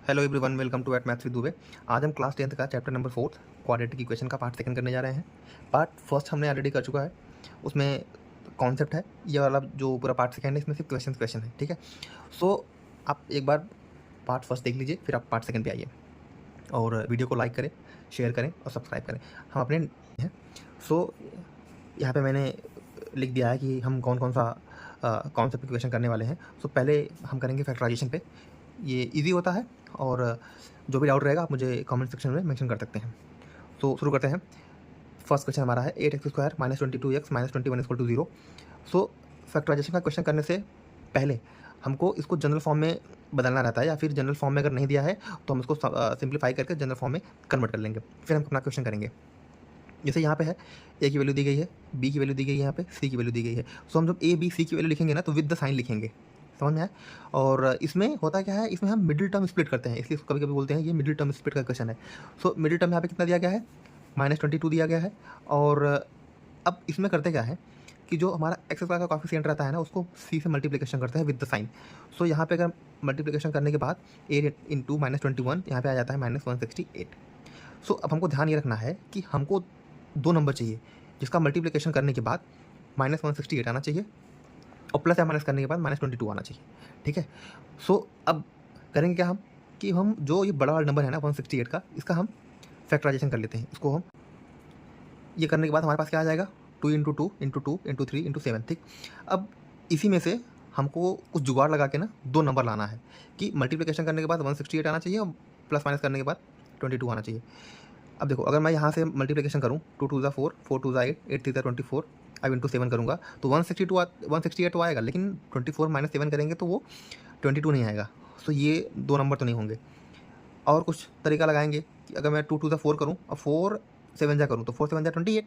Hello everyone, welcome to at maths with Dubey. आज हम class 10th का चैप्टर नंबर 4 क्वाड्रेटिक इक्वेशन का part second करने जा रहे हैं। पार्ट फर्स्ट हमने ऑलरेडी कर चुका है, उसमें कॉन्सेप्ट है। ये वाला जो पूरा पार्ट सेकंड है, इसमें सिर्फ क्वेश्चन है, ठीक है। सो आप एक बार पार्ट फर्स्ट देख लीजिए, फिर आप पार्ट सेकंड पे आइए और वीडियो को लाइक करें, शेयर करें और सब्सक्राइब करें। हम अपने हैं। सो यहाँ पे मैंने लिख दिया है कि हम कौन कौन सा कॉन्सेप्ट इक्वेशन करने वाले हैं। सो पहले हम करेंगे फैक्टराइजेशन पे। ये इजी होता है और जो भी डाउट रहेगा आप मुझे कमेंट सेक्शन में मेंशन कर सकते हैं। तो शुरू करते हैं। फर्स्ट क्वेश्चन हमारा है 8x² - 22x - 21 = 0। सो फैक्टराइजेशन का क्वेश्चन करने से पहले हमको इसको जनरल फॉर्म में बदलना रहता है, या फिर जनरल फॉर्म में अगर नहीं दिया है तो हम इसको सिंप्लीफाई करके जनरल फॉर्म में कन्वर्ट कर लेंगे, फिर हम अपना क्वेश्चन करेंगे। जैसे यहाँ पे है ए की वैल्यू दी गई है, बी की वैल्यू दी गई है, यहाँ पे सी की वैल्यू दी गई है। सो हम जब ए बी सी की वैल्यू लिखेंगे ना तो विद द साइन लिखेंगे, समझ में आया। और इसमें होता क्या है, इसमें हम मिडिल टर्म स्प्लिट करते हैं, इसलिए कभी कभी बोलते हैं ये मिडिल टर्म स्प्लिट का क्वेश्चन है। सो मिडिल टर्म यहाँ पे कितना दिया गया है, -22 दिया गया है। और अब इसमें करते क्या है कि जो हमारा एक्स स्क्वायर का कॉफिशिएंट रहता है ना, उसको सी से मल्टीप्लिकेशन करते हैं विद द साइन। सो यहाँ पे अगर मल्टीप्लिकेशन करने के बाद ए इंटू -21 यहाँ पे आ जाता है -168। सो अब हमको ध्यान ये रखना है कि हमको दो नंबर चाहिए जिसका मल्टीप्लिकेशन करने के बाद -168 आना चाहिए और प्लस या माइनस करने के बाद -22 आना चाहिए, ठीक है। सो अब करेंगे क्या हम कि हम जो ये बड़ा वाला नंबर है ना 168 का, इसका हम फैक्टराइजेशन कर लेते हैं। इसको हम ये करने के बाद हमारे पास क्या आ जाएगा, 2 × 2 × 2 × 3 × 7, ठीक। अब इसी में से हमको कुछ जुगाड़ लगा के ना दो नंबर लाना है कि मल्टीप्लिकेशन करने के बाद 168 आना चाहिए और प्लस माइनस करने के बाद 22 आना चाहिए। अब देखो, अगर मैं यहाँ से मल्टीप्लिकेशन करूँ 2 × 2 = 4, 4 × 2 = 8, 8 × 3 = 24, अब इंटू 7 करूँगा तो 168 तो आएगा, लेकिन 24 - 7 करेंगे तो वो 22 नहीं आएगा। सो ये दो नंबर तो नहीं होंगे। और कुछ तरीका लगाएंगे कि अगर मैं 2 × 2 = 4 करूँ और 4 × 7 करूँ तो 4 × 7 = 28।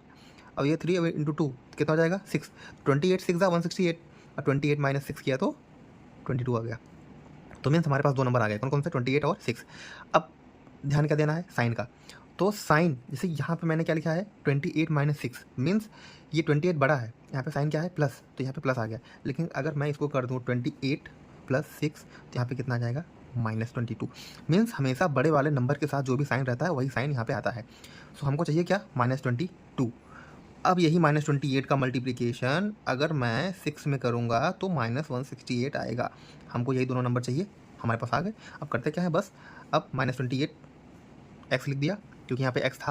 अब ये 3 अब इंटू 2 कितना हो जाएगा, 6। 28 × 6 = 168 और 28 - 6 किया तो 22 आ गया। तो मीन्स हमारे पास दो नंबर आ गए, कौन कौन से, 28 और 6। अब ध्यान क्या देना है, साइन का। तो साइन जैसे यहाँ पे मैंने क्या लिखा है, 28 - 6 मीन्स ये 28 बड़ा है, यहाँ पे साइन क्या है, प्लस, तो यहाँ पे प्लस आ गया। लेकिन अगर मैं इसको कर दूँ 28 + 6 तो यहाँ पे कितना आ जाएगा, -22। मीन्स हमेशा बड़े वाले नंबर के साथ जो भी साइन रहता है वही साइन यहाँ पे आता है। सो हमको चाहिए क्या, -22। अब यही -28 का मल्टीप्लिकेशन अगर मैं 6 में करूँगा तो -168 आएगा। हमको यही दोनों नंबर चाहिए, हमारे पास आ गए। अब करते क्या है, बस अब -28 x लिख दिया क्योंकि यहाँ पे x था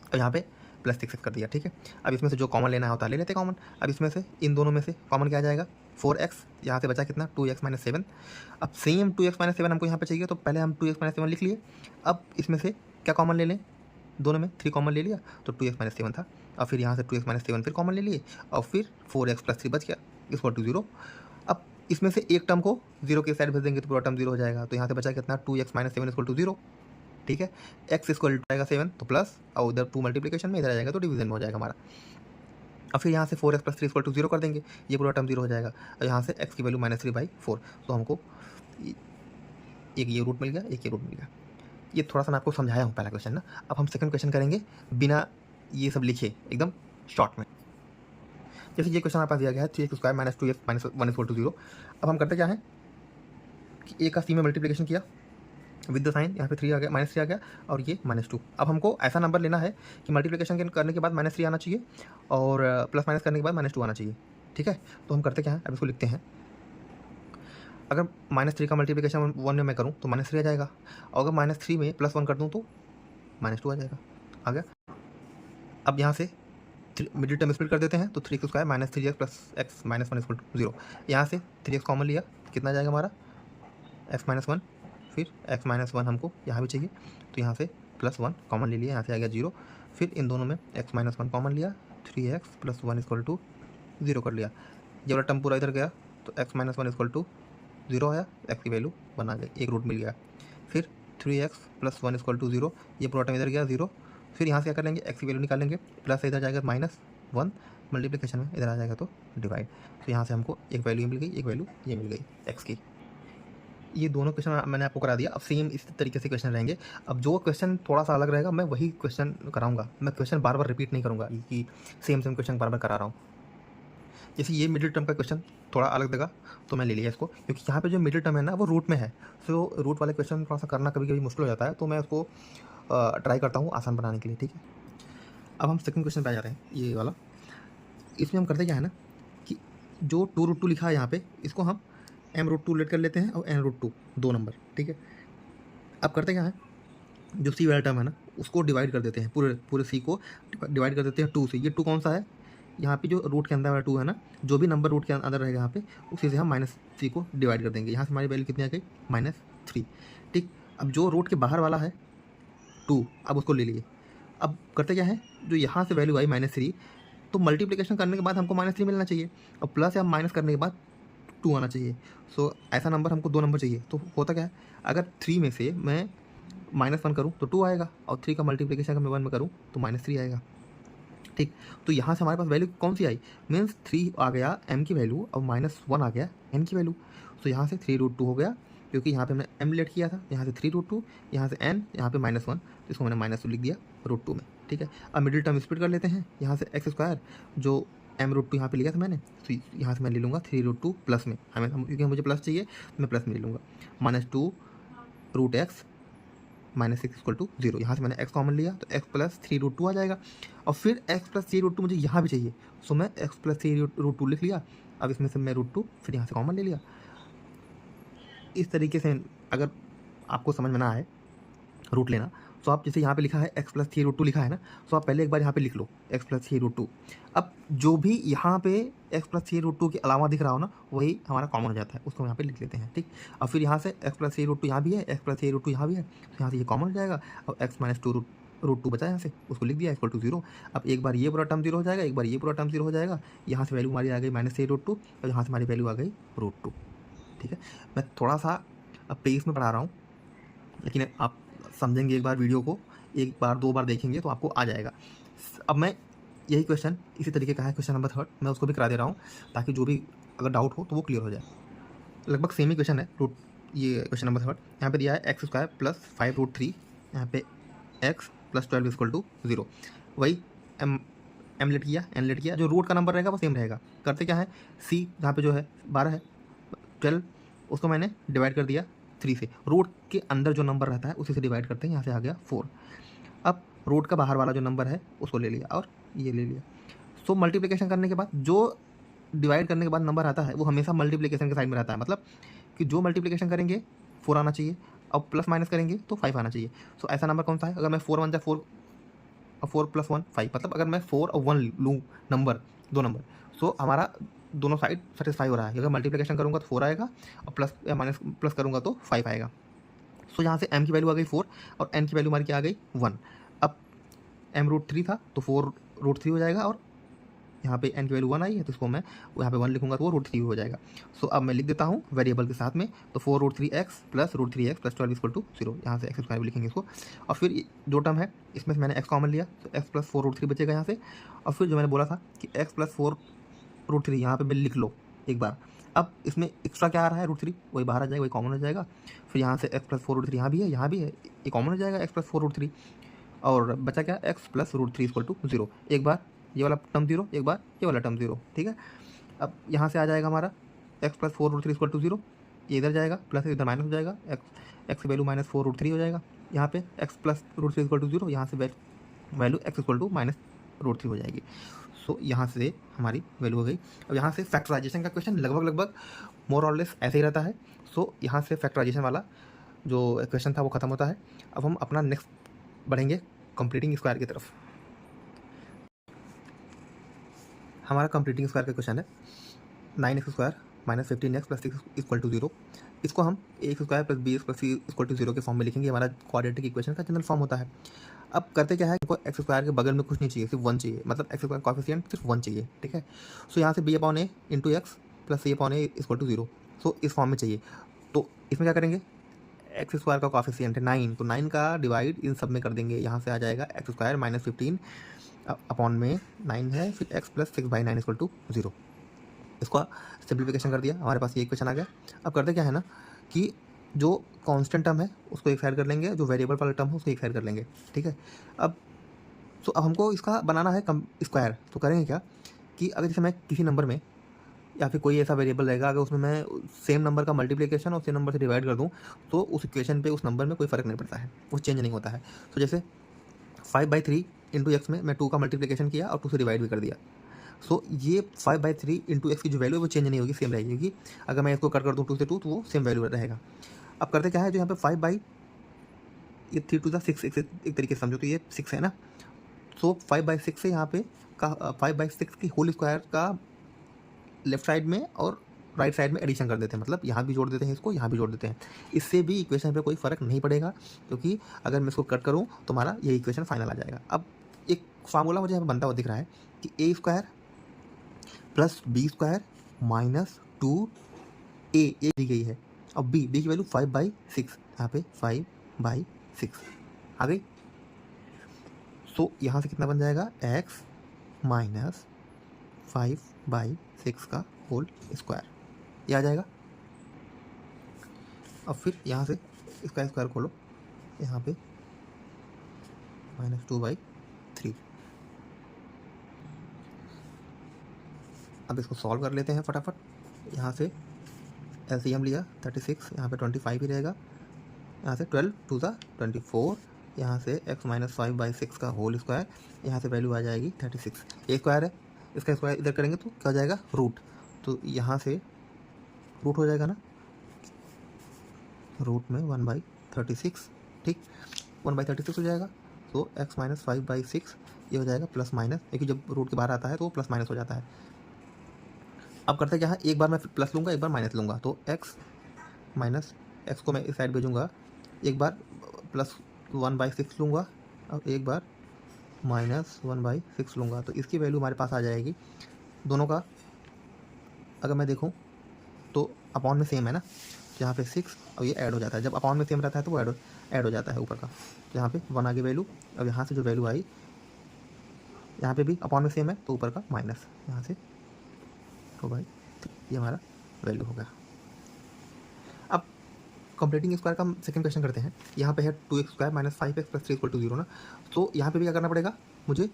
और यहाँ पे +6 कर दिया, ठीक है। अब इसमें से जो कॉमन लेना होता है ले लेते कॉमन। अब इसमें से इन दोनों में से कॉमन क्या आ जाएगा, 4x, यहाँ से बचा कितना, 2x - 7। अब सेम 2x - 7 हमको यहाँ पे चाहिए, तो पहले हम 2x - 7 लिख लिए। अब इसमें से क्या कॉमन ले लें, दोनों में 3 कॉमन ले लिया तो 2x - 7 था। और फिर यहाँ से 2x - 7 फिर कॉमन ले लिए और फिर 4x + 3 बच गया, = 0। अब इसमें से एक टर्म को 0 के साइड भेज देंगे तो पूरा टर्म 0 हो जाएगा। तो यहाँ से बचा कितना, 2x - 7 = 0, ठीक है। x = आएगा 7 तो प्लस, और उधर 2 मल्टीप्लिकेशन में, इधर आ जाएगा तो डिवीजन में हो जाएगा हमारा। और फिर यहाँ से 4x + 3 = 0 कर देंगे, ये पूरा टर्म 0 हो जाएगा। और यहाँ से x की वैल्यू -3/4, तो हमको एक ये रूट मिल गया, एक ये रूट मिल गया। ये थोड़ा सा मैं आपको समझाया हूँ पहला क्वेश्चन ना। अब हम सेकंड क्वेश्चन करेंगे बिना ये सब लिखे, एकदम शॉर्ट में। जैसे ये क्वेश्चन हमारे पास दिया गया है 3x² - 2x - 1 = 0। अब हम करते क्या है कि a का c में मल्टीप्लिकेशन किया विद द साइन, यहाँ पे 3 आ गया, -3 आ गया और ये -2। अब हमको ऐसा नंबर लेना है कि मल्टीप्लिकेशन करने के बाद -3 आना चाहिए और प्लस माइनस करने के बाद -2 आना चाहिए, ठीक है। तो हम करते क्या है, अब इसको लिखते हैं। अगर -3 का मल्टीप्लिकेशन 1 में मैं करूँ तो -3 आ जाएगा, और अगर -3 में +1 कर दूँ तो -2 आ जाएगा, आ गया। अब यहाँ से मिडिल टर्म स्प्लिट कर देते हैं, तो 3x² - 3x + x - 1 = 0। यहाँ से 3x कॉमन लिया, कितना आ जाएगा हमारा, x - 1, फिर x - 1 हमको यहाँ भी चाहिए, तो यहाँ से +1 कॉमन ले लिया, यहाँ से आ गया 0। फिर इन दोनों में x - 1 कॉमन लिया, 3x + 1 = 0 कर लिया। ये वाला टर्म पूरा इधर गया तो x - 1 = 0 आया, x की वैल्यू बना गई, एक रूट मिल गया। फिर 3x + 1 = 0, ये पूरा टर्म इधर गया 0। फिर यहाँ से क्या कर लेंगे, x की वैल्यू निकालेंगे, प्लस इधर जाएगा -1, मल्टीप्लिकेशन में इधर आ जाएगा तो डिवाइड। तो यहाँ से हमको एक वैल्यू मिल गई, एक वैल्यू ये मिल गई x की। ये दोनों क्वेश्चन मैंने आपको करा दिया। अब सेम इस तरीके से क्वेश्चन रहेंगे। अब जो क्वेश्चन थोड़ा सा अलग रहेगा मैं वही क्वेश्चन कराऊंगा, मैं क्वेश्चन बार बार रिपीट नहीं करूँगा कि सेम क्वेश्चन बार बार करा रहा हूँ। जैसे ये मिडिल टर्म का क्वेश्चन थोड़ा अलग लगा तो मैं ले लिया इसको, क्योंकि यहाँ पे जो मिडिल टर्म है ना वो रूट में है। सो रूट वाले क्वेश्चन थोड़ा सा करना कभी कभी मुश्किल हो जाता है, तो मैं उसको ट्राई करता हूँ आसान बनाने के लिए, ठीक है। अब हम सेकंड क्वेश्चन पे आ जाते हैं, ये वाला। इसमें हम करते क्या है ना कि जो 2√2 लिखा है यहाँ पे, इसको हम m√2 लेट कर लेते हैं और n√2 2 नंबर, ठीक है। अब करते क्या है, जो सी वाला टर्म है ना उसको डिवाइड कर देते हैं, पूरे पूरे सी को डिवाइड कर देते हैं 2 से। ये 2 कौन सा है, यहाँ पे जो रूट के अंदर वाला 2 है ना, जो भी नंबर रूट के अंदर रहेगा यहाँ पे, उसी से हम -3 को डिवाइड कर देंगे। यहाँ से हमारी वैल्यू कितनी आ गई, -3, ठीक। अब जो रूट के बाहर वाला है 2, अब उसको ले लिए। अब करते क्या है, जो यहाँ से वैल्यू आई -3, तो मल्टीप्लिकेशन करने के बाद हमको -3 मिलना चाहिए, और प्लस या माइनस करने के बाद 2 आना चाहिए। सो ऐसा नंबर हमको 2 नंबर चाहिए। तो होता क्या है, अगर 3 में से मैं -1 करूँ तो 2 आएगा, और 3 का मल्टीप्लिकेशन अगर मैं 1 में करूँ तो -3 आएगा, ठीक। तो यहाँ से हमारे पास वैल्यू कौन सी आई, मीन्स 3 आ गया m की वैल्यू और -1 आ गया n की वैल्यू। तो यहाँ से 3√2 हो गया, क्योंकि यहाँ पे हमने m लेट किया था, यहाँ से 3√2, यहाँ से n, यहाँ पे -1, तो इसको मैंने -2 लिख दिया √2 में, ठीक है। अब मिडिल टर्म स्प्लिट कर लेते हैं, यहाँ से x² जो m√2 यहाँ पे लिया था मैंने, तो यहाँ से मैं ले लूँगा 3√2 प्लस में, हमें क्योंकि मुझे प्लस चाहिए तो मैं प्लस में ले लूँगा, -2√x -6 = 0। यहाँ से मैंने x कॉमन लिया तो x + 3√2 आ जाएगा, और फिर x + 3√2 मुझे यहाँ भी चाहिए, सो मैं x + 3√2 लिख लिया। अब इसमें से मैं √2 फिर यहाँ से कॉमन ले लिया। इस तरीके से अगर आपको समझ में ना आए रूट लेना, तो आप जैसे यहाँ पे लिखा है x + 3√2 लिखा है ना, तो आप पहले एक बार यहाँ पे लिख लो x + 3√2। अब जो भी यहाँ पे x + 3√2 के अलावा दिख रहा हो ना, वही हमारा कॉमन हो जाता है, उसको यहाँ पे लिख लेते हैं, ठीक। अब फिर यहाँ से x + 3√2 यहाँ भी है, x + 3√2 यहाँ भी है, तो यहाँ से ये कॉमन हो जाएगा, और x - 2√2 बचा यहाँ से, उसको लिख दिया = 0। अब एक बार ये पूरा टर्म 0 हो जाएगा, एक बार ये पूरा टर्म 0 हो जाएगा। यहाँ से वैल्यू हमारी आ गई -3√2, और यहाँ से हमारी वैल्यू आ गई √2, ठीक है। मैं थोड़ा सा अब पेस में पढ़ा रहा हूँ, लेकिन आप समझेंगे एक बार वीडियो को, एक बार 2 बार देखेंगे तो आपको आ जाएगा। अब मैं यही क्वेश्चन इसी तरीके का है, क्वेश्चन नंबर 3 मैं उसको भी करा दे रहा हूँ, ताकि जो भी अगर डाउट हो तो वो क्लियर हो जाए। लगभग सेम ही क्वेश्चन है, ये क्वेश्चन नंबर 3 यहाँ पे दिया है x² + 5√3, यहाँ पे x + 12 = 0। वही m लेट किया, n लेट किया, जो रूट का नंबर रहेगा वो सेम रहेगा। करते क्या है, c जहाँ पे जो है 12 है, 12 उसको मैंने डिवाइड कर दिया 3 से, रूट के अंदर जो नंबर रहता है उसी से डिवाइड करते हैं, यहाँ से आ गया 4। अब रूट का बाहर वाला जो नंबर है उसको ले लिया और ये ले लिया। सो मल्टीप्लिकेशन करने के बाद जो डिवाइड करने के बाद नंबर आता है वो हमेशा मल्टीप्लिकेशन के साइड में रहता है, मतलब कि जो मल्टीप्लिकेशन करेंगे 4 आना चाहिए, और प्लस माइनस करेंगे तो 5 आना चाहिए। सो ऐसा नंबर कौन सा है, अगर मैं 4 × 1 = 4 और 4 + 1 5, मतलब अगर मैं 4 और 1 लूँ नंबर, 2 नंबर, सो हमारा दोनों साइड सेटिस्फाई हो रहा है। अगर मल्टीप्लिकेशन करूँगा तो 4 आएगा, और प्लस या माइनस प्लस करूँगा तो 5 आएगा। सो यहाँ से m की वैल्यू आ गई 4, और n की वैल्यू हमारी क्या आ गई 1। अब m√3 था तो 4√3 हो जाएगा, और यहाँ पे n की वैल्यू 1 आई है, तो इसको मैं यहाँ पे 1 लिखूँगा तो वो √3 हो जाएगा। सो अब मैं लिख देता हूँ वेरिएबल के साथ में, तो 4√3x + √3x + 12 = 0। यहाँ से x² भी लिखेंगे इसको, और फिर जो टर्म है इसमें से मैंने x कॉमन लिया, तो x + 4√3 बचेगा यहाँ से। और फिर जो मैंने बोला था कि x + 4√3 यहाँ पे लिख लो एक बार। अब इसमें एक्स्ट्रा क्या आ रहा है, √3, वही बाहर आ जाएगा, वही कॉमन हो जाएगा। फिर यहाँ से x + 4√3 यहाँ भी है, यहाँ भी है, ये कॉमन हो जाएगा x + 4√3, और बचा क्या, x + √3 = 0। एक बार ये वाला टर्म 0, एक बार ये वाला टर्म 0, ठीक है। अब यहाँ से आ जाएगा हमारा x + 4√3 = 0, ये इधर जाएगा, प्लस इधर माइनस हो जाएगा, x की वैल्यू -4√3 हो जाएगा। यहाँ पे x + √3 = 0, यहाँ से वैल्यू x = -√3 हो जाएगी। सो यहाँ से हमारी वैल्यू हो गई। अब यहाँ से फैक्टराइजेशन का क्वेश्चन लगभग मोर और लेस ऐसे ही रहता है। सो यहाँ से फैक्टराइजेशन वाला जो क्वेश्चन था वो ख़त्म होता है। अब हम अपना नेक्स्ट बढ़ेंगे कंप्लीटिंग स्क्वायर की तरफ। हमारा कंप्लीटिंग स्क्वायर का क्वेश्चन है 9x² - 15x + 6 = 0। इसको हम ax² + bx + c = 0 के फॉर्म में लिखेंगे। हमारा क्वाड्रेटिक इक्वेशन का जनरल फॉर्म होता है। अब करते क्या है, हमको x² के बगल में कुछ नहीं चाहिए, सिर्फ 1 चाहिए, मतलब x² कॉफिशिएंट सिर्फ 1 चाहिए, ठीक है। सो यहाँ से b/a × x + c/a = 0। सो इस फॉर्म में चाहिए, तो इसमें क्या करेंगे, x² का कॉफिशिएंट है 9, तो 9 का डिवाइड इन सब में कर देंगे। यहाँ से आ जाएगा x² - 15 अपॉन में 9 है, फिर x + 6/9 = 0। इसको सिंप्लीफिकेशन कर दिया, हमारे पास ये इक्वेशन आ गया। अब करते क्या है ना कि जो कांस्टेंट टर्म है उसको एक साइड कर लेंगे, जो वेरिएबल वाला टर्म है उसको एक साइड कर लेंगे, ठीक है। अब अब हमको इसका बनाना है स्क्वायर। तो करेंगे क्या कि अगर जैसे मैं किसी नंबर में या फिर कोई ऐसा वेरिएबल रहेगा, अगर उसमें मैं सेम नंबर का मल्टीप्लिकेशन और सेम नंबर से डिवाइड कर दूँ तो उस इक्वेशन पे उस नंबर में कोई फ़र्क नहीं पड़ता है, वो चेंज नहीं होता है। तो जैसे 5/3 इंटू एक्स में मैं 2 का मल्टीप्लिकेशन किया और 2 से डिवाइड भी कर दिया। सो ये 5/3 इंटू एक्स की जो वैल्यू है वो चेंज नहीं होगी, सेम रहेगी, क्योंकि अगर मैं इसको कट कर दूँ 2 से 2 तो वो सेम वैल्यू रहेगा। अब करते क्या है, जो यहाँ पे 5 ये 3 टू द 6 एक तरीके से समझो तो ये 6 है ना। सो 5/6 से यहाँ पे का 5/6 की होल स्क्वायर का लेफ्ट साइड में और राइट साइड में एडिशन कर देते हैं, मतलब यहाँ भी जोड़ देते हैं, इसको यहाँ भी जोड़ देते हैं। इससे भी इक्वेशन पे कोई फ़र्क नहीं पड़ेगा, क्योंकि अगर मैं इसको कट करूँ तो हमारा ये इक्वेशन फाइनल आ जाएगा। अब एक फार्मूला मुझे यहाँ पे बनता हुआ दिख रहा है कि a² plus b² minus 2a ये दी गई है। अब b की वैल्यू 5/6, यहाँ पे 5/6 आ गई। सो यहाँ से कितना बन जाएगा, x माइनस 5/6 का होल स्क्वायर, ये आ जाएगा। अब फिर यहाँ से इसका स्क्वायर खोलो, यहाँ पे -2/3। अब इसको सॉल्व कर लेते हैं फटाफट। यहाँ से एलसीएम लिया 36, यहाँ पे 25 ही रहेगा, यहाँ से 12 टू द 24, यहाँ से x माइनस 5/6 का होल स्क्वायर, यहाँ से वैल्यू आ जाएगी 36। ए स्क्वायर है, इसका स्क्वायर इधर करेंगे तो क्या हो जाएगा, रूट। तो यहाँ से रूट हो जाएगा ना, रूट में 1/36, ठीक 1/36 हो जाएगा। तो x माइनस 5/6 ये हो जाएगा प्लस माइनस, क्योंकि जब रूट के बाहर आता है तो वो प्लस माइनस हो जाता है। अब करते क्या है, एक बार मैं प्लस लूँगा, एक बार माइनस लूँगा, तो x माइनस x को मैं इस साइड भेजूँगा, एक बार प्लस 1/6 लूँगा और एक बार माइनस 1/6 लूँगा, तो इसकी वैल्यू हमारे पास आ जाएगी। दोनों का अगर मैं देखूँ तो अपॉन में सेम है ना, यहाँ पे 6 और ये ऐड हो जाता है, जब अपॉन में सेम रहता है तो वो ऐड हो जाता है ऊपर का। तो यहाँ पे 1 आ गई वैल्यू। अब यहाँ से जो वैल्यू आई, यहाँ पे भी अपॉन में सेम है तो ऊपर का माइनस, यहाँ से 2/3, ये हमारा वैल्यू हो गया। अब कंप्लीटिंग स्क्वायर का हम सेकंड क्वेश्चन करते हैं। यहाँ पे है 2x² माइनस 5x प्लस 3 = 0 ना, तो यहाँ पे भी क्या करना पड़ेगा मुझे,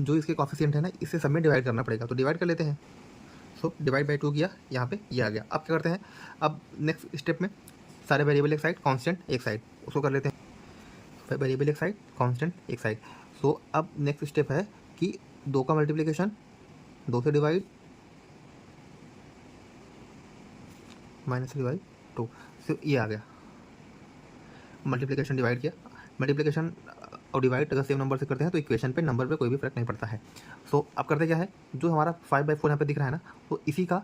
जो इसके कॉफिशिएंट है ना इससे सब में डिवाइड करना पड़ेगा, तो डिवाइड कर लेते हैं। सो डिवाइड बाई 2 किया, यहाँ पे ये आ गया। अब क्या करते हैं, अब नेक्स्ट स्टेप में सारे वेरिएबल एक साइड, कांस्टेंट एक साइड, उसको कर लेते हैं। वेरिएबल एक साइड, कांस्टेंट एक साइड। सो अब नेक्स्ट स्टेप है कि 2 का मल्टीप्लिकेशन 2 से डिवाइड -3/2, सो ये आ गया। मल्टीप्लिकेशन डिवाइड किया, मल्टीप्लिकेशन और डिवाइड अगर सेम नंबर से करते हैं तो इक्वेशन पे नंबर पे कोई भी फर्क नहीं पड़ता है। सो अब करते क्या है, जो हमारा 5/4 यहाँ पे दिख रहा है ना, तो इसी का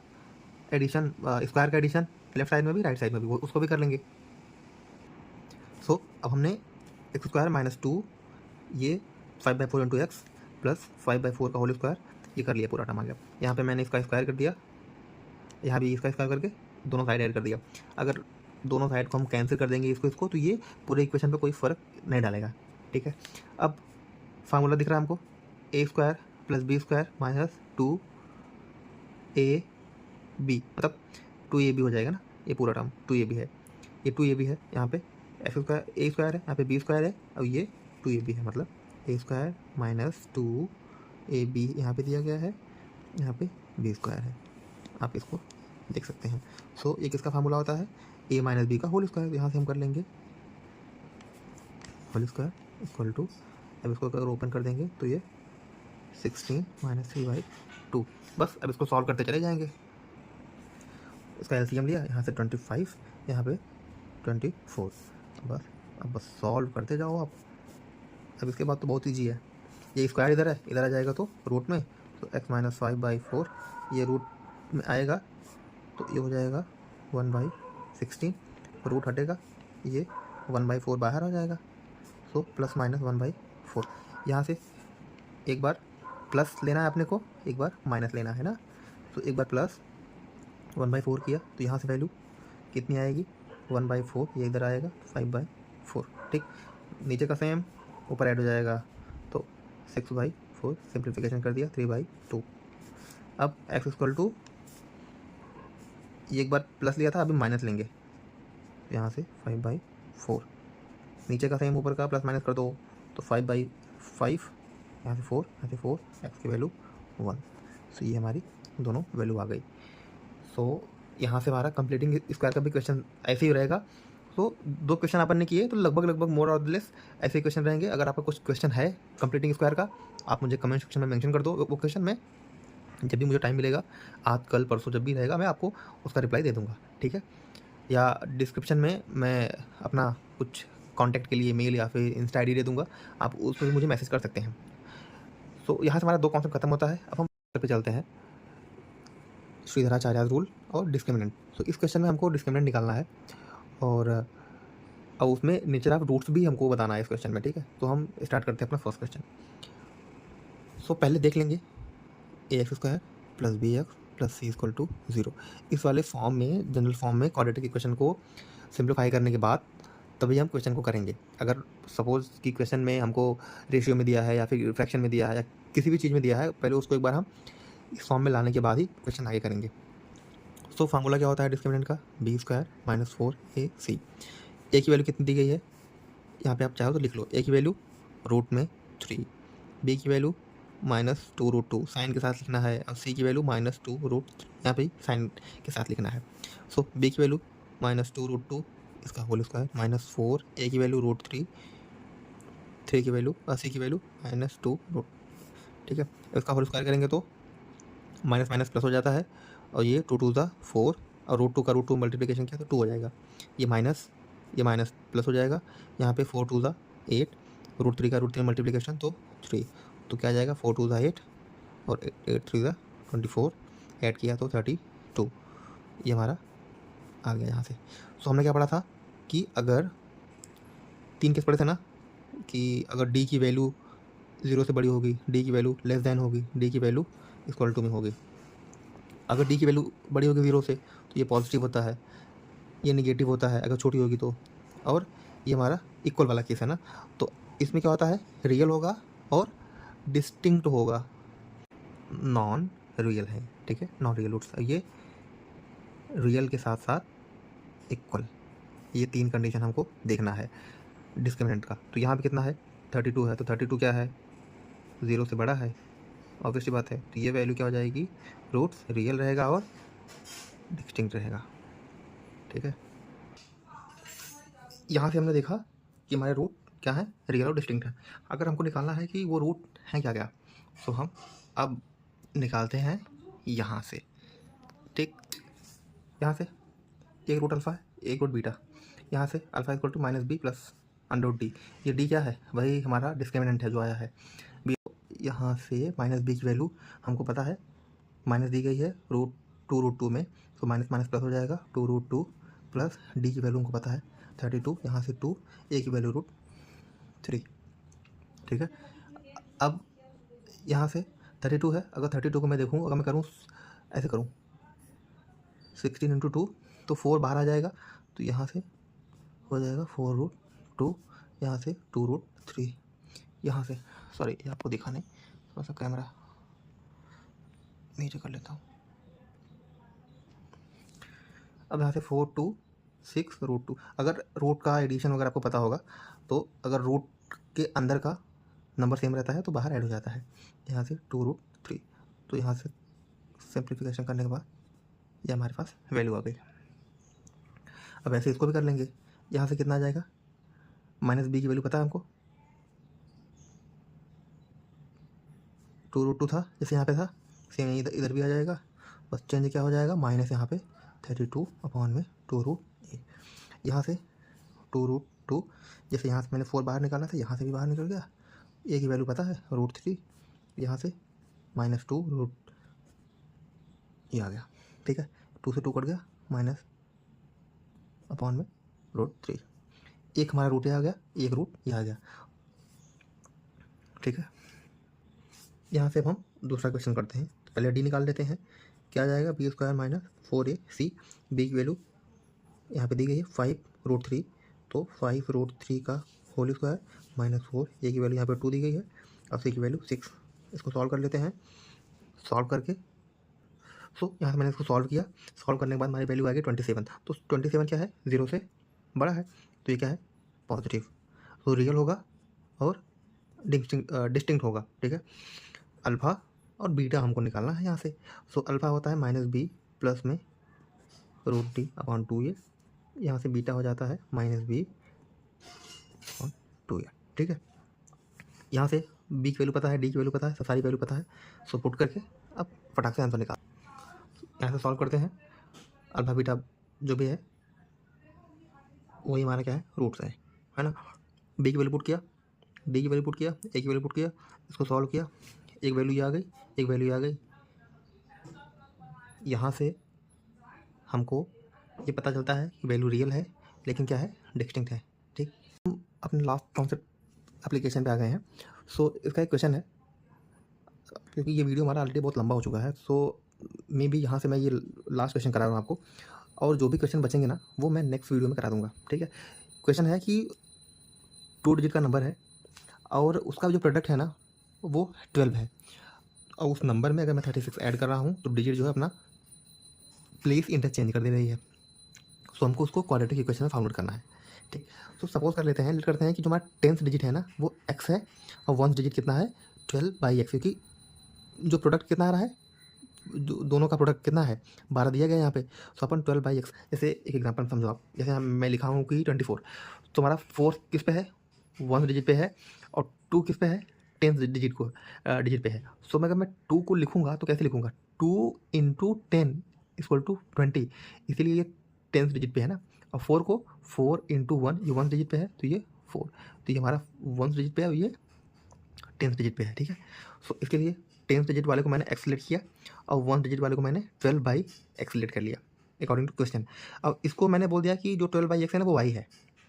एडिशन, स्क्वायर का एडिशन लेफ्ट साइड में भी राइट साइड में भी, वो उसको भी कर लेंगे। सो अब हमने x² माइनस 2 ये 5/4 इंटू एक्स प्लस 5/4 का होल स्क्वायर, ये कर लिया, पूरा टर्म आ गया। यहाँ पे मैंने इसका स्क्वायर कर दिया, यहाँ भी इसका स्क्वायर करके दोनों साइड ऐड कर दिया। अगर दोनों साइड को हम कैंसिल कर देंगे इसको तो ये पूरे इक्वेशन पे कोई फ़र्क नहीं डालेगा, ठीक है। अब फार्मूला दिख रहा है हमको, a² plus b² minus 2ab, मतलब 2ab हो जाएगा ना, ये पूरा टर्म 2ab है, ये 2ab है, यहाँ पे x² a² है, यहाँ पे b² है और ये 2ab है, मतलब a² माइनस 2ab यहाँ पे दिया गया है, यहाँ पे b² है, आप इसको देख सकते हैं। सो ये किसका फार्मूला होता है, a माइनस बी का होल स्क्वायर। यहाँ से हम कर लेंगे होल स्क्वायर इक्वल टू, अब इसको अगर ओपन कर देंगे तो ये 16 माइनस 3/2, बस अब इसको सॉल्व करते चले जाएंगे। इसका एलसीएम लिया, यहाँ से 25, यहाँ पे 24, बस अब बस सॉल्व करते जाओ आप। अब इसके बाद तो बहुत ईजी है, ये स्क्वायर इधर है, इधर आ जाएगा तो रूट में, तो x माइनस 5/4 ये रूट में आएगा तो ये हो जाएगा 1/16, रूट हटेगा, ये 1/4 बाहर आ जाएगा, सो प्लस माइनस 1/4। यहाँ से एक बार प्लस लेना है अपने को, एक बार माइनस लेना है ना, तो एक बार प्लस 1/4 किया तो यहाँ से वैल्यू कितनी आएगी, 1/4, ये इधर आएगा 5/4, ठीक। नीचे का सेम ऊपर ऐड हो जाएगा, तो 6/4, सिंप्लीफिकेशन कर दिया 3/2। अब x इक्वल टू, ये एक बार प्लस लिया था, अभी माइनस लेंगे, यहाँ से 5/4, नीचे का सेम ऊपर का प्लस माइनस कर दो, तो 5/5, यहाँ से 4, यहाँ से 4, x की वैल्यू 1। सो ये हमारी दोनों वैल्यू आ गई। सो यहाँ से हमारा कंप्लीटिंग स्क्वायर का भी क्वेश्चन ऐसे ही रहेगा। तो 2 क्वेश्चन अपन ने किए, तो लगभग मोर और लेस ऐसे क्वेश्चन रहेंगे। अगर आपका कुछ क्वेश्चन है कंप्लीटिंग स्क्वायर का, आप मुझे कमेंट सेक्शन में मेंशन कर दो। वो क्वेश्चन में जब भी मुझे टाइम मिलेगा, आज कल परसों जब भी रहेगा, मैं आपको उसका रिप्लाई दे दूँगा, ठीक है। या डिस्क्रिप्शन में मैं अपना कुछ कॉन्टैक्ट के लिए मेल या फिर इंस्टा आईडी दे दूँगा, आप उस पर मुझे मैसेज कर सकते हैं। सो यहाँ से हमारा 2 कॉन्सेप्ट खत्म होता है। अब हम पे चलते हैं, श्रीधराचार्य रूल और डिस्क्रिमिनेंट। सो इस क्वेश्चन में हमको डिस्क्रिमिनेंट निकालना है, और अब उसमें नेचर ऑफ रूट्स भी हमको बताना है इस क्वेश्चन में, ठीक है। तो हम स्टार्ट करते हैं अपना फर्स्ट क्वेश्चन। सो पहले देख लेंगे ax² plus bx plus c = 0। इस वाले फॉर्म में, जनरल फॉर्म में क्वाड्रेटिक इक्वेशन को सिंप्लीफाई करने के बाद तभी हम क्वेश्चन को करेंगे। अगर सपोज़ कि क्वेश्चन में हमको रेशियो में दिया है या फिर फ्रैक्शन में दिया है या किसी भी चीज़ में दिया है, पहले उसको एक बार हम इस फॉर्म में लाने के बाद ही क्वेश्चन आगे करेंगे। सो फार्मूला क्या होता है डिस्क्रिमिनेंट का? b² - 4ac। a की वैल्यू कितनी दी गई है, यहाँ पे आप चाहो तो लिख लो। a की वैल्यू रूट में 3, b की वैल्यू -2√2 साइन के साथ लिखना है, और c की वैल्यू -2√, यहाँ पे साइन के साथ लिखना है। सो b की वैल्यू -2√2, इसका होल स्क्वायर, -4, a की वैल्यू √3, 3 की वैल्यू और c की वैल्यू -2√, ठीक है। इसका होल स्क्वायर करेंगे तो माइनस माइनस प्लस हो जाता है, और ये 2 2 4, और √2 का √2 मल्टीप्लिकेशन किया तो 2 हो जाएगा। ये माइनस प्लस हो जाएगा, यहाँ पे 4 2 8, √3 का √3 मल्टीप्लिकेशन तो 3, तो क्या आ जाएगा 4 2 8, और 8 3 24, ऐड किया तो 32। ये हमारा आ गया यहाँ से। सो हमने क्या पढ़ा था कि अगर 3 केस पढ़े थे ना, कि अगर d की वैल्यू 0 से बड़ी होगी, d की वैल्यू लेस देन होगी, d की वैल्यू इक्वल टू में होगी। अगर d की वैल्यू बड़ी होगी 0 से तो ये पॉजिटिव होता है, ये निगेटिव होता है अगर छोटी होगी तो, और ये हमारा इक्वल वाला केस है ना। तो इसमें क्या होता है, रियल होगा और डिस्टिंक्ट होगा, नॉन रियल है, ठीक है। नॉन रियल रूट्स, ये रियल के साथ साथ इक्वल, ये 3 कंडीशन हमको देखना है डिस्क्रिमिनेंट का। तो यहाँ पे कितना है, 32 है, तो 32 क्या है, 0 से बड़ा है, ऑब्वियसली बात है। तो ये वैल्यू क्या हो जाएगी, रूट्स रियल रहेगा और डिस्टिंक्ट रहेगा, ठीक है। यहाँ से हमने देखा कि हमारे रूट क्या है, रियल और डिस्टिंक्ट है। अगर हमको निकालना है कि वो रूट हैं क्या क्या, तो हम अब निकालते हैं यहाँ से, ठीक। यहाँ से एक रूट अल्फ़ा है, एक रूट बीटा, यहाँ से alpha equal to -b plus √d। ये d क्या है, वही हमारा डिस्क्रिमिनेंट है जो आया है b। यहाँ से -b की वैल्यू हमको पता है, माइनस दी गई है √2 में, तो माइनस माइनस प्लस हो जाएगा, 2√2 प्लस d की वैल्यू हमको पता है 32, यहाँ से 2, a की वैल्यू √3, ठीक है। अब यहाँ से 32 है, अगर 32 को मैं देखूँ, अगर मैं करूँ ऐसे करूँ 16 × 2, तो 4 बाहर आ जाएगा, तो यहाँ से हो जाएगा 4√2, यहाँ से 2√3, यहाँ से सॉरी ये आपको दिखा नहीं, थोड़ा सा कैमरा नीचे कर लेता हूँ। अब यहाँ से 4 2 6 √2, अगर रूट का एडिशन वगैरह आपको पता होगा, तो अगर रूट के अंदर का नंबर सेम रहता है तो बाहर ऐड हो जाता है। यहाँ से 2√3, तो यहाँ से सिंप्लीफिकेशन करने के बाद ये हमारे पास वैल्यू आ गई। अब ऐसे इसको भी कर लेंगे, यहाँ से कितना आ जाएगा, -b की वैल्यू पता है हमको, 2√2 था जैसे यहाँ पे था, सेम इधर भी आ जाएगा, बस चेंज क्या हो जाएगा, माइनस यहाँ पे 32/2√a। यहाँ से 2√2, जैसे यहाँ से मैंने 4 बाहर निकाला था, यहाँ से भी बाहर निकल गया, a की वैल्यू पता है √3, यहाँ से -2 ये आ गया, ठीक है। 2 से 2 कट गया, -/√3, एक हमारा रूट ये आ गया, एक रूट ये आ गया, ठीक है। यहाँ से अब हम दूसरा क्वेश्चन करते हैं। तो पहले डी निकाल लेते हैं, क्या आ जाएगा, b² - 4ac। b की वैल्यू यहाँ पे दी गई है 5√3, तो 5√3 का होल स्क्वायर -4, a की वैल्यू यहाँ पे 2 दी गई है, और c की वैल्यू 6। इसको सॉल्व कर लेते हैं, सॉल्व करके यहाँ से मैंने इसको सॉल्व किया, सॉल्व करने के बाद हमारी वैल्यू आ गई 27। तो 27 क्या है, 0 से बड़ा है, तो ये क्या है, पॉजिटिव, तो रियल होगा और डिस्टिंक्ट होगा, ठीक है। अल्फ़ा और बीटा हमको निकालना है यहाँ से। सो अल्फ़ा होता है -b प्लस में रूट डी अपॉन 2a, यहाँ से बीटा हो जाता है माइनस बी अपॉन 2a। ठीक है, यहाँ से बी की वैल्यू पता है, डी की वैल्यू पता है, सारी वैल्यू पता है। सो पुट करके अब फटाक से आंसर निकाल, यहाँ से सॉल्व करते हैं। अल्फा बीटा जो भी है वही हमारा क्या है, रूट्स है ना। बी की वैल्यू पुट किया, डी की वैल्यू पुट किया, ए की वैल्यू पुट किया, इसको सॉल्व किया, एक वैल्यू ये आ गई, एक वैल्यू ये आ गई। यहाँ से हमको ये पता चलता है कि वैल्यू रियल है लेकिन क्या है, डिस्टिंक्ट है। ठीक, हम अपने लास्ट कॉन्सेप्ट एप्लीकेशन पे आ गए हैं। सो इसका एक क्वेश्चन है, क्योंकि ये वीडियो हमारा ऑलरेडी बहुत लंबा हो चुका है, सो मे बी यहाँ से मैं ये लास्ट क्वेश्चन करा रहा हूँ आपको, और जो भी क्वेश्चन बचेंगे ना वो मैं नेक्स्ट वीडियो में करा दूँगा। ठीक है, क्वेश्चन है कि 2 डिजिट का नंबर है और उसका जो प्रोडक्ट है ना वो 12 है, और उस नंबर में अगर मैं 36 ऐड कर रहा हूँ तो डिजिट जो है अपना प्लेस इंटरचेंज कर दे रही है। सो हमको उसको क्वाड्रेटिक इक्वेशन में फाउंड करना है। ठीक, तो सपोज कर लेते हैं, लेट करते हैं कि जो हमारा 10th डिजिट है ना वो x है और 1st डिजिट कितना है, 12/x, क्योंकि जो प्रोडक्ट कितना आ रहा है, दोनों का प्रोडक्ट कितना है, 12 दिया गया यहाँ पे। सो अपन 12/x, जैसे एक एग्जांपल समझो आप, जैसे मैं लिखा हूँ कि 24, तो हमारा 4 किस पे है, 1st डिजिट पे है, और 2 किस पे है, 10th डिजिट पे है। सो अगर मैं 2 को लिखूँगा तो कैसे लिखूँगा, 2 × 10 = 20, इसीलिए ये 10th डिजिट पे है ना। और 4 को 4 × 1, ये 1st डिजिट पे है तो ये 4, तो ये हमारा 1st डिजिट पे है और ये 10th डिजिट पे है। ठीक है, सो इसके लिए 10th डिजिट वाले को मैंने x सिलेक्ट किया और 1st डिजिट वाले को मैंने 12/x सिलेक्ट कर लिया अकॉर्डिंग टू क्वेश्चन। अब इसको मैंने बोल दिया कि जो 12/x है ना वो y है।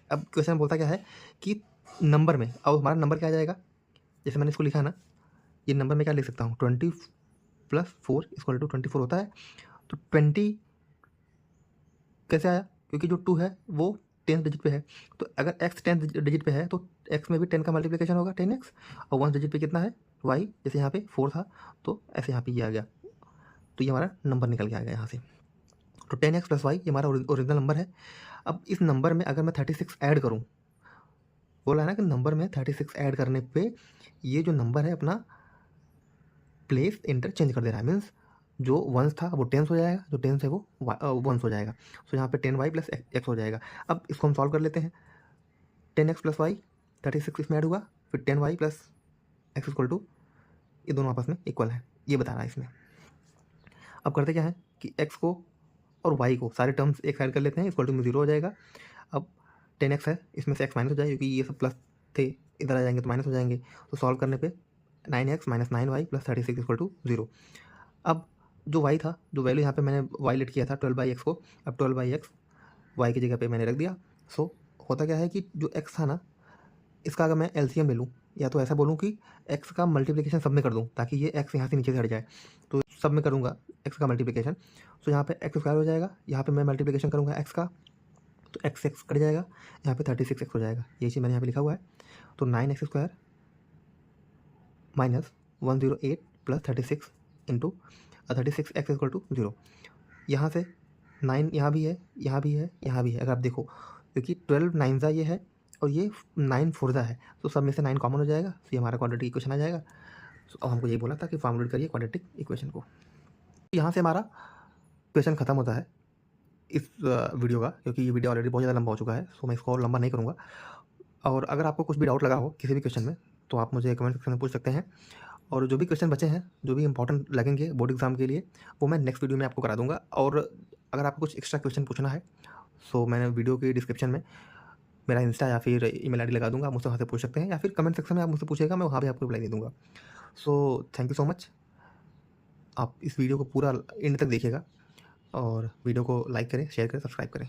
अब क्वेश्चन बोलता क्या है कि नंबर में, अब हमारा नंबर क्या आ जाएगा, जैसे मैंने इसको लिखा ना, ये नंबर में क्या लिख सकता हूँ, 20 + 4 = 24 होता है। तो 20 कैसे आया, क्योंकि जो 2 है वो 10th डिजिट पे है, तो अगर x 10th डिजिट पे है तो x में भी 10 का मल्टीप्लिकेशन होगा 10x, और 1st डिजिट पे कितना है y, जैसे यहाँ पे 4 था तो ऐसे यहाँ पे ये आ गया, तो ये हमारा नंबर निकल के आ गया यहाँ से। तो 10x + y ये हमारा ओरिजिनल नंबर है। अब इस नंबर में अगर मैं 36 ऐड करूँ, बोला है ना कि नंबर में 36 ऐड करने पे ये जो नंबर है अपना प्लेस इंटरचेंज कर दे रहा है, मीन्स जो 1 था वो 10 हो जाएगा, जो 10 है वो 1 हो जाएगा। सो यहाँ पे 10y + x हो जाएगा। अब इसको हम सॉल्व कर लेते हैं, 10x + y, 36 इसमें ऐड हुआ, फिर 10y + x = ये दोनों आपस में इक्वल है, ये बता रहा है इसमें। अब करते क्या है कि x को और y को सारे टर्म्स एक साइड कर लेते हैं, इक्वल में 0 हो जाएगा। अब 10x है, इसमें से x माइनस हो जाएगा क्योंकि ये सब प्लस थे, इधर आ जाएंगे तो माइनस हो जाएंगे। तो सॉल्व करने पे 9x - 9y + 36 = 0। अब जो y था, जो वैल्यू यहाँ पे मैंने y लेट किया था 12/x को, अब 12/x y की जगह पे मैंने रख दिया। सो होता क्या है कि जो x था ना, इसका अगर मैं एलसीएम ले लूँ, या तो ऐसा बोलूँ कि x का मल्टीप्लिकेशन सब में कर दूँ ताकि ये x यहाँ से नीचे से हट जाए, तो सब में करूँगा x का मल्टीप्लिकेशन। सो यहाँ पे x² हो जाएगा, यहाँ पे मैं मल्टीप्लिकेशन करूँगा x का, तो x कट जाएगा, यहाँ पे 36x हो जाएगा, ये चीज़ मैंने यहाँ पे लिखा हुआ है। तो 9x² - 108 + 36 × 36x = 0। यहाँ से 9 यहाँ भी है, यहाँ भी है, यहाँ भी है, अगर आप देखो, क्योंकि 12 9 ये है और ये 9 4 है, तो सब में से 9 कॉमन हो जाएगा, तो ये हमारा क्वाड्रेटिक इक्वेशन आ जाएगा। तो हमको ये बोला था कि फॉर्मुलेट करिए क्वाड्रेटिक इक्वेशन को। यहाँ से हमारा क्वेश्चन ख़त्म होता है इस वीडियो का, क्योंकि ये वीडियो ऑलरेडी बहुत ज़्यादा लंबा हो चुका है, सो मैं इसको और लंबा नहीं करूँगा। और अगर आपको कुछ भी डाउट लगा हो किसी भी क्वेश्चन में तो आप मुझे कमेंट सेक्शन में पूछ सकते हैं, और जो भी क्वेश्चन बचे हैं, जो भी इंपॉर्टेंट लगेंगे बोर्ड एग्जाम के लिए, वो मैं नेक्स्ट वीडियो में आपको करा दूंगा। और अगर आपको कुछ एक्स्ट्रा क्वेश्चन पूछना है, सो मैंने वीडियो के डिस्क्रिप्शन में मेरा इंस्टा या फिर ईमेल आईडी लगा दूंगा, आप मुझसे वहाँ से पूछ सकते हैं, या फिर कमेंट सेक्शन में आप मुझसे पूछेगा, मैं वहाँ भी आपको रिप्लाई दे दूँगा। So thank you so much, आप इस वीडियो को पूरा एंड तक देखिएगा, और वीडियो को लाइक करें, शेयर करें, सब्सक्राइब करें।